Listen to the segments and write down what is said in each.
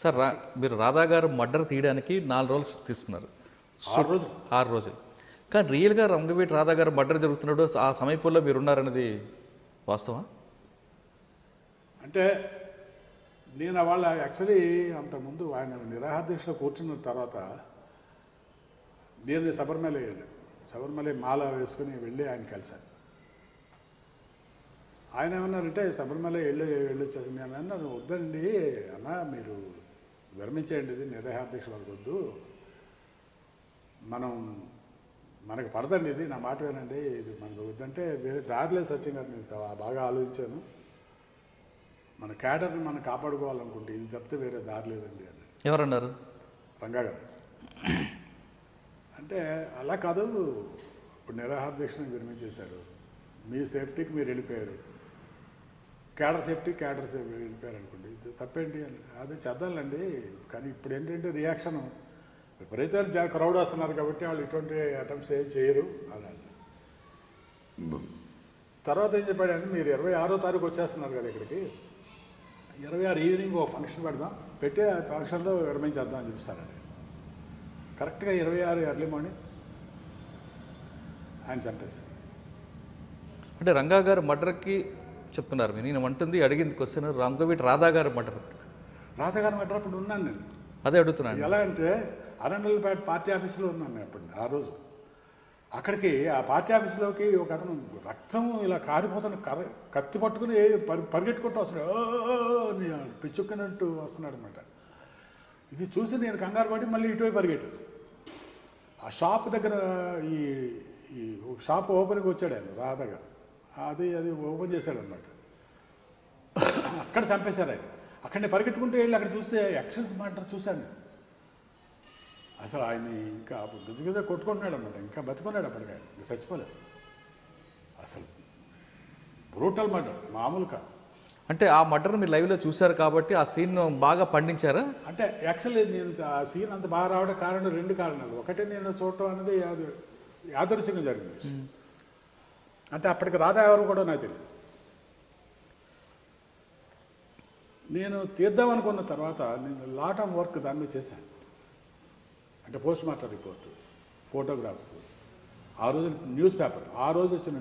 Sir మీరు రాధా గారు murder తీయడానికి 4 రోజులు తీసుకున్నారు, 6 రోజులు. కానీ రియల్గా రంగవీటి రాధా గారు మర్డర్ జరుగుతున్నాడు ఆ సమయంలో మీరు ఉన్నారనేది వాస్తవా? అంటే నేను వాళ్ళ యాక్చువల్లీ అంతకుముందు ఆయన నిరాహార దీక్షలో కూర్చున్న తర్వాత నేను శబరిమల మాల వేసుకుని వెళ్ళి ఆయన కలిశాను. ఆయన ఏమన్నారంటే శబరిమల వెళ్ళొచ్చేసి నేను అన్నాను, వద్దండి అన్న మీరు విరమించేయండి, ఇది నిరాహార దీక్ష వరకు వద్దు, మనకు పడదండి, ఇది నా మాట వినండి, ఇది మనకు వద్దంటే వేరే దారి లేదు సత్యం గారు, నేను బాగా ఆలోచించాను, మన క్యాడర్ని మనం కాపాడుకోవాలనుకుంటే ఇది తప్పితే వేరే దారి లేదండి అని. ఎవరన్నారు? రంగా గారు. అంటే అలా కాదు, ఇప్పుడు నిరాహార దీక్షను విరమించేశారు, మీ సేఫ్టీకి మీరు వెళ్ళిపోయారు, క్యాడర్ వెళ్ళిపోయారు అనుకోండి, ఇది తప్పేంటి అని. అదే చేద్దాలండి, కానీ ఇప్పుడు ఏంటంటే రియాక్షన్ విపరీతమైన క్రౌడ్ వస్తున్నారు కాబట్టి వాళ్ళు ఇటువంటి అటెంప్ట్స్ ఏం చేయరు అలా. తర్వాత ఏం చెప్పాడు అంటే, మీరు 26వ తారీఖు వచ్చేస్తున్నారు కదా ఇక్కడికి, 26 ఈవినింగ్ ఒక ఫంక్షన్ పెట్టి ఆ ఫంక్షన్లో విరమించేద్దాం అని చూపిస్తారండి. కరెక్ట్గా 26 ఎర్లీ మార్నింగ్ ఆయన చంపేశారు. అంటే రంగా గారు మర్డర్కి చెప్తున్నారు మీరు, నేను అంటుంది అడిగింది క్వశ్చన్ రంగవీటి రాధా గారు మర్డర్. రాధా గారు మర్డర్ అప్పుడు ఉన్నాను నేను, అదే అడుగుతున్నాను. ఎలా అంటే అరండల్పేట పార్టీ ఆఫీస్లో ఉన్నాను నేను అప్పుడు. ఆ రోజు అక్కడికి ఆ పార్టీ ఆఫీస్లోకి ఒక అతను రక్తం ఇలా కారిపోతున్న కత్తి పట్టుకుని పరిగెట్టుకుంటూ వస్తున్నాడు, పిచ్చుక్కున్నట్టు వస్తున్నాడు అనమాట. ఇది చూసి నేను కంగారు పడి మళ్ళీ ఇటువైపు పరిగెట్టాను. ఆ షాప్ దగ్గర ఈ షాప్ ఓపెన్కి వచ్చాడు ఆయన రాధా గారు, అది ఓపెన్ చేశాడు అనమాట. అక్కడ చంపేశారు ఆయన. అక్కడ నేను పరిగెట్టుకుంటూ వెళ్ళి అక్కడ చూస్తే యాక్షన్ మర్డర్ చూశాను నేను. అసలు ఆయన్ని ఇంకా గజగజ కొట్టుకుంటున్నాడు అనమాట, ఇంకా బతుకున్నాడు అప్పటికి, ఆయన ఇంకా చచ్చిపోలేదు. అసలు బ్రూటల్ మర్డర్, మామూలు కాదు. అంటే ఆ మర్డర్ మీరు లైవ్లో చూశారు కాబట్టి ఆ సీన్ బాగా పండించారా? అంటే యాక్చువల్లీ నేను ఆ సీన్ అంత బాగా రావడం కారణం 2 కారణాలు. ఒకటి నేను చూడటం అనేది యాదృచ్ఛికంగా జరిగింది. అంటే అప్పటికి రాధా ఎవరు కూడా నాకు తెలియదు. నేను తీద్దాం అనుకున్న తర్వాత నేను లాట్ ఆఫ్ వర్క్ దాని మీద చేశాను. అంటే పోస్ట్ మార్టం రిపోర్టు, ఫోటోగ్రాఫ్స్, ఆ రోజు వచ్చిన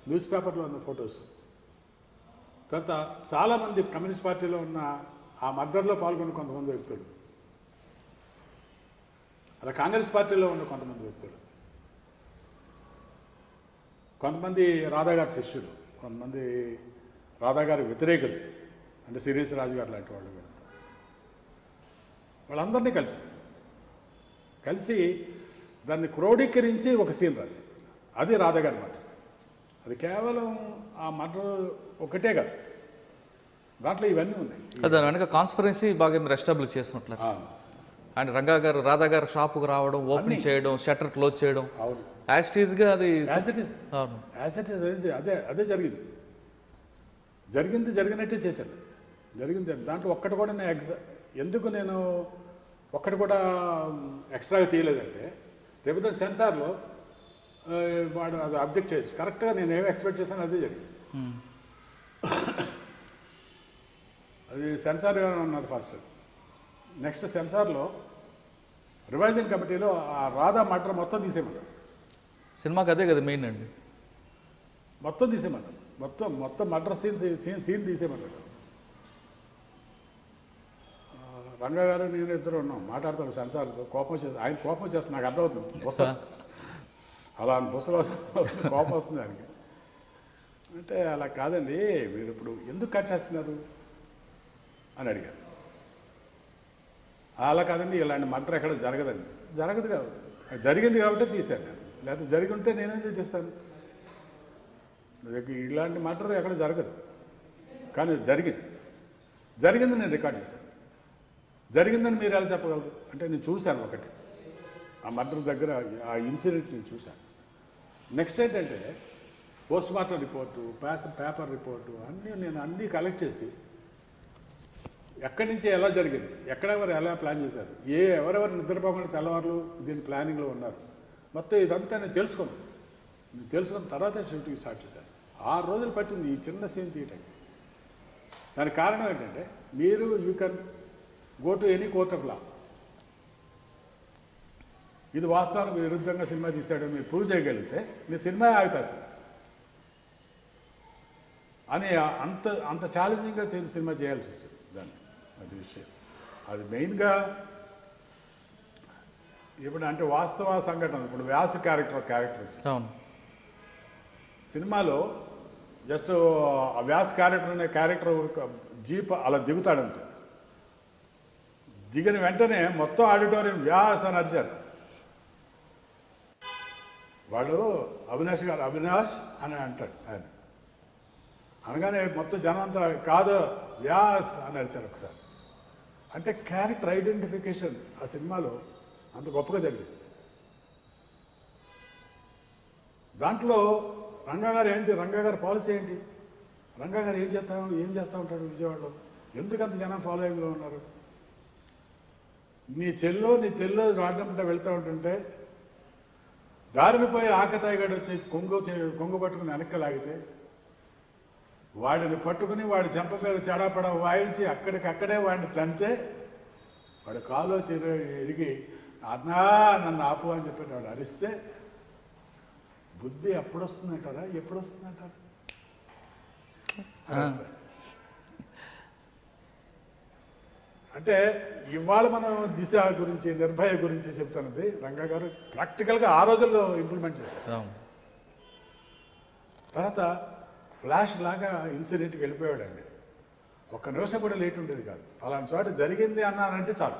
న్యూస్ పేపర్లో ఉన్న ఫొటోస్, తర్వాత చాలామంది కమ్యూనిస్ట్ పార్టీలో ఉన్న ఆ మర్డర్లో పాల్గొన్న కొంతమంది వ్యక్తులు, అలా కాంగ్రెస్ పార్టీలో ఉన్న కొంతమంది వ్యక్తులు, కొంతమంది రాధా గారి శిష్యులు, కొంతమంది రాధా గారి వ్యతిరేకులు, అంటే సిరీస్ రాజు గారు లాంటి వాళ్ళు, వాళ్ళందరినీ కలిసి దాన్ని క్రోడీకరించి ఒక సీన్ రాశారు. అది రాధా గారి మాట. అది కేవలం ఆ మర్డర్ ఒకటే కాదు, దాంట్లో ఇవన్నీ ఉన్నాయి. దాని వెనక కాన్స్పరెన్సీ బాగా మీరు ఎస్టాబ్లిష్ చేసినట్లు. అండ్ రంగా గారు రాధా గారు షాపుకు రావడం, ఓపెన్ చేయడం, షట్టర్ క్లోజ్ చేయడం, యాజ్టీజ్గా అది అదే జరిగినట్టే చేశాను. దాంట్లో ఒక్కటి కూడా ఎందుకు నేను ఒక్కటి కూడా ఎక్స్ట్రాగా తీయలేదంటే, రేపు సెన్సార్లో వాడు అది అబ్జెక్ట్ చేసి కరెక్ట్గా నేను ఏమి ఎక్స్పెక్ట్ చేశాను అదే జరిగింది. అది సెన్సార్ ఉన్నారు ఫస్ట్. నెక్స్ట్ సెన్సార్లో రివైజింగ్ కమిటీలో ఆ రాధా మర్డర్ మొత్తం తీసేయమన్నారు. సినిమాకి అదే కదా మెయిన్ అండి, మొత్తం తీసేయమన్నారు. మొత్తం మర్డర్ సీన్ తీసేయమన్నారు. రంగా గారు నేను ఇద్దరు ఉన్నాం, మాట్లాడతాను సెన్సార్తో. ఆయన కోపం చేస్తుంది, నాకు అర్థమవుతుంది. అలా కోపం వస్తుంది ఆయనకి. అంటే అలా కాదండి, మీరు ఇప్పుడు ఎందుకు కట్ చేస్తున్నారు అని అడిగారు. అలా కాదండి, ఇలాంటి మర్డర్ ఎక్కడ జరగదు జరిగింది కాబట్టి తీశాను నేను, లేకపోతే జరిగి ఉంటే నేనేం తీస్తాను. ఇలాంటి మర్డర్ ఎక్కడ జరగదు, కానీ జరిగింది నేను రికార్డ్ చేశాను. జరిగిందని మీరు ఎలా చెప్పగలరు అంటే, నేను చూశాను ఒకటి ఆ మర్డర్ దగ్గర ఆ ఇన్సిడెంట్ నేను చూశాను. నెక్స్ట్ ఏంటంటే post mortem report, paper report అన్నీ కలెక్ట్ చేసి ఎక్కడి నుంచి ఎలా జరిగింది, ఎక్కడెవరు ఎలా ప్లాన్ చేశారు, ఎవరెవరు నిద్రపోకుండా తెల్లవారులు దీని ప్లానింగ్లో ఉన్నారు, మొత్తం ఇదంతా నేను తెలుసుకున్న తర్వాత షూటింగ్ స్టార్ట్ చేశాను. 6 రోజులు పట్టింది ఈ చిన్న సీన్ తీయటానికి. దానికి కారణం ఏంటంటే మీరు you can go to any court of law, ఇది వాస్తవానికి విరుద్ధంగా సినిమా తీశాడని మీరు ప్రూవ్ చేయగలిగితే మీ సినిమా ఆగిపోతుంది అని అంత అంత ఛాలెంజింగ్గా సినిమా చేయాల్సి వచ్చింది దాన్ని. అది విషయం. అది మెయిన్గా ఇప్పుడు అంటే వాస్తవ సంఘటన. ఇప్పుడు వ్యాసు క్యారెక్టర్ వచ్చింది అవును. సినిమాలో. జస్ట్ ఆ వ్యాస్ క్యారెక్టర్ అనే క్యారెక్టర్ జీప్ అలా దిగుతాడంతే. దిగిన వెంటనే మొత్తం ఆడిటోరియం వ్యాస్ అని అరిచారు. వాడు అవినాష్ గారు అవినాష్ అని అంటాడు ఆయన. అనగానే మొత్తం జనం అంతా కాదు వ్యాస్ అని అరిచారు ఒకసారి. అంటే క్యారెక్టర్ ఐడెంటిఫికేషన్ ఆ సినిమాలో అంత గొప్పగా జరిగింది. దాంట్లో రంగా గారు ఏంటి, రంగా గారి పాలసీ ఏంటి, రంగా గారు ఏం చేస్తూ ఉంటాడు విజయవాడలో, ఎందుకంత జనం ఫాలోయింగ్లో ఉన్నారు. నీ తెల్లో రాడ్డంటే వెళ్తూ ఉంటుంటే దారిని పోయి ఆకతాయిగాడు వచ్చేసి కొంగు పట్టుకుని వెనక్కి లాగితే వాడిని పట్టుకుని వాడి చెంప మీద చెడాపడ వాయించి అక్కడికక్కడే వాడిని తంతే వాడు కాలో ఎరిగి అన్నా నన్ను ఆపు అని చెప్పి వాడు అరిస్తే బుద్ధి ఎప్పుడు వస్తుందంటారా. అంటే ఇవాళ మనం దిశ గురించి నిర్భయ గురించి చెప్తున్నది రంగా గారు ప్రాక్టికల్గా ఆ రోజుల్లో ఇంప్లిమెంట్ చేశారు. తర్వాత ఫ్లాష్ లాగా ఇన్సిడెంట్కి వెళ్ళిపోయాడు అండి. ఒక్క నిమిషం కూడా లేట్ ఉండేది కాదు. అలాంటి చోట జరిగింది అన్నానంటే చాలు.